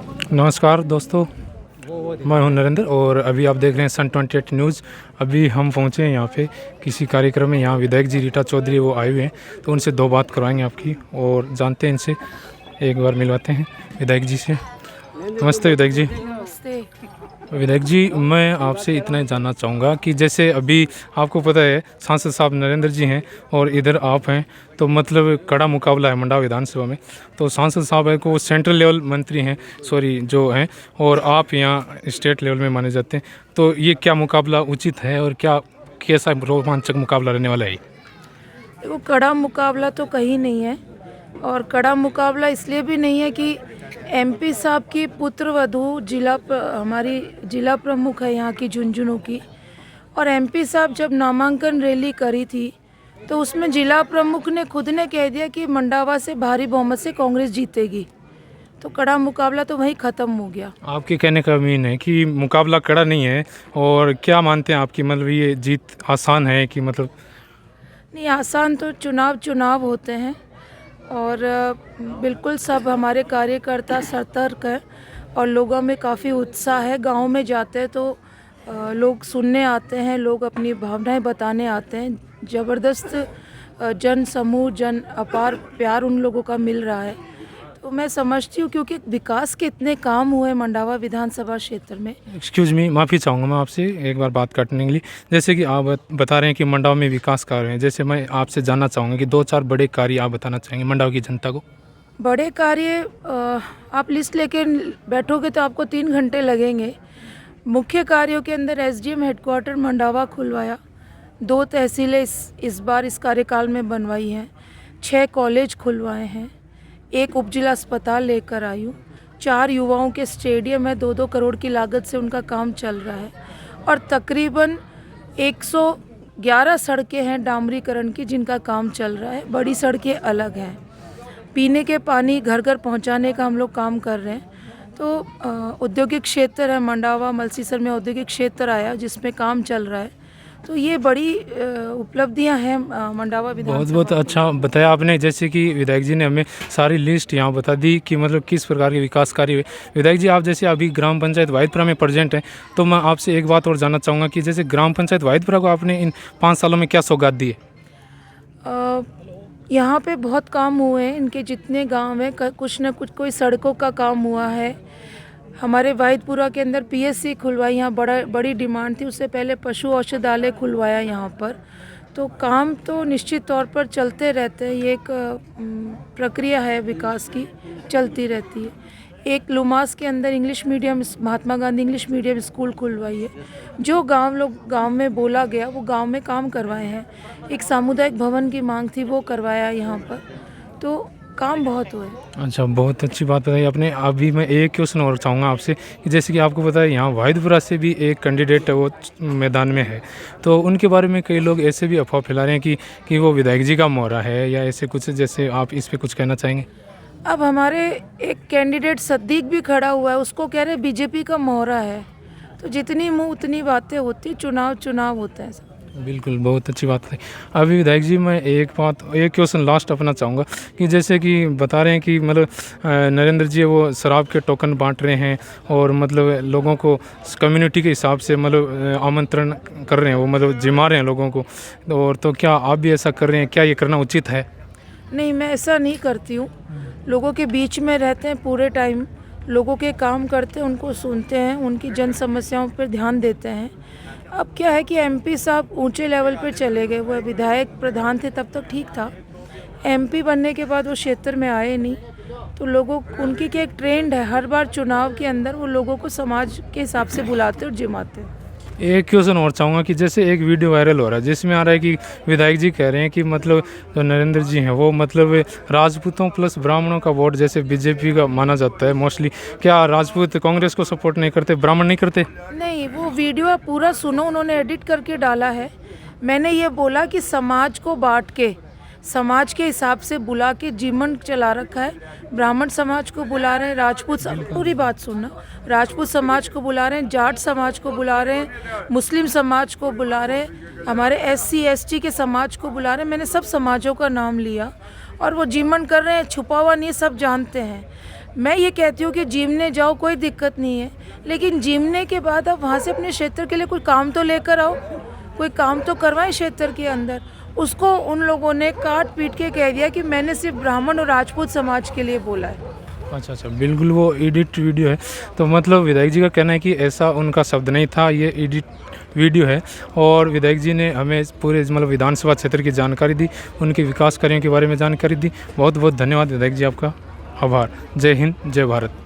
नमस्कार दोस्तों, मैं हूं नरेंद्र और अभी आप देख रहे हैं सन 28 न्यूज़। अभी हम पहुंचे हैं यहाँ पे किसी कार्यक्रम में। यहाँ विधायक जी रीटा चौधरी वो आए हुए हैं, तो उनसे दो बात करवाएंगे आपकी और जानते हैं इनसे। एक बार मिलवाते हैं विधायक जी से। नमस्ते विधायक जी। नमस्ते। विधायक जी, मैं आपसे इतना ही जानना चाहूँगा कि जैसे अभी आपको पता है सांसद साहब नरेंद्र जी हैं और इधर आप हैं, तो मतलब कड़ा मुकाबला है मंडावा विधानसभा में। तो सांसद साहब है को सेंट्रल लेवल मंत्री हैं, जो हैं, और आप यहाँ स्टेट लेवल में माने जाते हैं। तो ये क्या मुकाबला उचित है और क्या कैसा रोमांचक मुकाबला रहने वाला है? देखो, कड़ा मुकाबला तो कहीं नहीं है। और कड़ा मुकाबला इसलिए भी नहीं है कि एमपी साहब की पुत्रवधू हमारी जिला प्रमुख है यहाँ की झुंझुनू की। और एमपी साहब जब नामांकन रैली करी थी तो उसमें जिला प्रमुख ने खुद ने कह दिया कि मंडावा से भारी बहुमत से कांग्रेस जीतेगी। तो कड़ा मुकाबला तो वहीं ख़त्म हो गया। आपके कहने का मीन है कि मुकाबला कड़ा नहीं है। और क्या मानते हैं आपकी मतलब ये जीत आसान है कि मतलब? नहीं, आसान तो चुनाव होते हैं। और बिल्कुल सब हमारे कार्यकर्ता सतर्क हैं और लोगों में काफ़ी उत्साह है। गांव में जाते हैं तो लोग सुनने आते हैं, लोग अपनी भावनाएं बताने आते हैं। ज़बरदस्त जन समूह, जन अपार प्यार उन लोगों का मिल रहा है। तो मैं समझती हूँ, क्योंकि विकास के इतने काम हुए मंडावा विधानसभा क्षेत्र में। एक्सक्यूज़ मी, माफ़ी चाहूँगा मैं आपसे एक बार बात काटने के लिए। जैसे कि आप बता रहे हैं कि मंडावा में विकास कार्य हैं, जैसे मैं आपसे जानना चाहूँगा कि 2-4 बड़े कार्य आप बताना चाहेंगे मंडावा की जनता को। बड़े कार्य आप लिस्ट लेके बैठोगे तो आपको 3 घंटे लगेंगे। मुख्य कार्यों के अंदर एसडीएम हेडक्वार्टर मंडावा खुलवाया, 2 तहसीलें इस बार इस कार्यकाल में बनवाई हैं, 6 कॉलेज खुलवाए हैं, 1 उपजिला अस्पताल लेकर आई हूँ, 4 युवाओं के स्टेडियम है, 2-2 करोड़ की लागत से उनका काम चल रहा है। और तकरीबन 111 सड़कें हैं डामरीकरण की जिनका काम चल रहा है। बड़ी सड़कें अलग हैं। पीने के पानी घर घर पहुंचाने का हम लोग काम कर रहे हैं। तो औद्योगिक क्षेत्र है, मंडावा मलसीसर में औद्योगिक क्षेत्र आया जिसमें काम चल रहा है। तो ये बड़ी उपलब्धियां हैं मंडावा विधानसभा। बहुत बहुत अच्छा बताया आपने। जैसे कि विधायक जी ने हमें सारी लिस्ट यहाँ बता दी कि मतलब किस प्रकार के विकास कार्य हुए। विधायक जी, आप जैसे अभी ग्राम पंचायत वाहिदपुरा में प्रेजेंट हैं, तो मैं आपसे एक बात और जानना चाहूँगा कि जैसे ग्राम पंचायत वाहिदपुरा को आपने इन 5 सालों में क्या सौगात दी है? यहाँ पे बहुत काम हुए हैं। इनके जितने गांव हैं कुछ न कुछ कोई सड़कों का काम हुआ है। हमारे वाहिदपुरा के अंदर पीएससी खुलवाई, यहाँ बड़ी डिमांड थी। उससे पहले पशु औषधालय खुलवाया यहाँ पर। तो काम तो निश्चित तौर पर चलते रहते हैं। ये एक प्रक्रिया है विकास की, चलती रहती है। एक लुमास के अंदर English medium, Mahatma Gandhi English medium school खुलवाई है। जो गांव में बोला गया वो गांव में काम करवाए हैं। एक सामुदायिक भवन की मांग थी, वो करवाया यहाँ पर। तो काम बहुत हुए। अच्छा, बहुत अच्छी बात बताई आपने। अभी मैं एक क्वेश्चन और चाहूँगा आपसे कि जैसे कि आपको पता है यहाँ वाहिदपुरा से भी एक कैंडिडेट है, वो मैदान में है। तो उनके बारे में कई लोग ऐसे भी अफवाह फैला रहे हैं कि वो विधायक जी का मोहरा है या ऐसे कुछ। जैसे आप इस पर कुछ कहना चाहेंगे? अब हमारे एक कैंडिडेट सद्दीक भी खड़ा हुआ है, उसको कह रहे बीजेपी का मोहरा है। तो जितनी मुँह उतनी बातें होती, चुनाव होता है सब। बिल्कुल, बहुत अच्छी बात है। अभी विधायक जी, मैं एक क्वेश्चन लास्ट अपना चाहूँगा कि जैसे कि बता रहे हैं कि मतलब नरेंद्र जी वो शराब के टोकन बांट रहे हैं और मतलब लोगों को कम्युनिटी के हिसाब से मतलब आमंत्रण कर रहे हैं, वो मतलब जिमा रहे हैं लोगों को। और तो क्या आप भी ऐसा कर रहे हैं? क्या ये करना उचित है? नहीं, मैं ऐसा नहीं करती हूँ। लोगों के बीच में रहते हैं पूरे टाइम, लोगों के काम करते हैं, उनको सुनते हैं, उनकी जन समस्याओं पर ध्यान देते हैं। अब क्या है कि एमपी साहब ऊंचे लेवल पर चले गए। वो विधायक प्रधान थे तब तो ठीक था, एमपी बनने के बाद वो क्षेत्र में आए नहीं। तो लोगों उनकी क्या एक ट्रेंड है, हर बार चुनाव के अंदर वो लोगों को समाज के हिसाब से बुलाते और जिमाते हैं। एक क्वेश्चन और चाहूँगा कि जैसे एक वीडियो वायरल हो रहा है जिसमें आ रहा है कि विधायक जी कह रहे हैं कि मतलब जो नरेंद्र जी हैं वो मतलब राजपूतों प्लस ब्राह्मणों का वोट जैसे बीजेपी का माना जाता है मोस्टली। क्या राजपूत कांग्रेस को सपोर्ट नहीं करते, ब्राह्मण नहीं करते? नहीं, वो वीडियो आप पूरा सुनो, उन्होंने एडिट करके डाला है। मैंने ये बोला कि समाज को बांट के, समाज के हिसाब से बुला के जीवन चला रखा है। ब्राह्मण समाज को बुला रहे हैं, पूरी बात सुनना, राजपूत समाज को बुला रहे हैं, जाट समाज को बुला रहे हैं, मुस्लिम समाज को बुला रहे हैं, हमारे SC ST के समाज को बुला रहे हैं। मैंने सब समाजों का नाम लिया और वो जीवन कर रहे हैं, छुपा हुआ नहीं, सब जानते हैं। मैं ये कहती हूँ कि जीमने जाओ, कोई दिक्कत नहीं है, लेकिन जीमने के बाद आप वहाँ से अपने क्षेत्र के लिए कोई काम तो लेकर आओ, कोई काम तो करवाएं क्षेत्र के अंदर। उसको उन लोगों ने काट पीट के कह दिया कि मैंने सिर्फ ब्राह्मण और राजपूत समाज के लिए बोला है। अच्छा, बिल्कुल वो एडिट वीडियो है। तो मतलब विधायक जी का कहना है कि ऐसा उनका शब्द नहीं था, ये एडिट वीडियो है। और विधायक जी ने हमें पूरे मतलब विधानसभा क्षेत्र की जानकारी दी, उनके विकास कार्यों के बारे में जानकारी दी। बहुत बहुत धन्यवाद विधायक जी, आपका आभार। जय हिंद, जय भारत।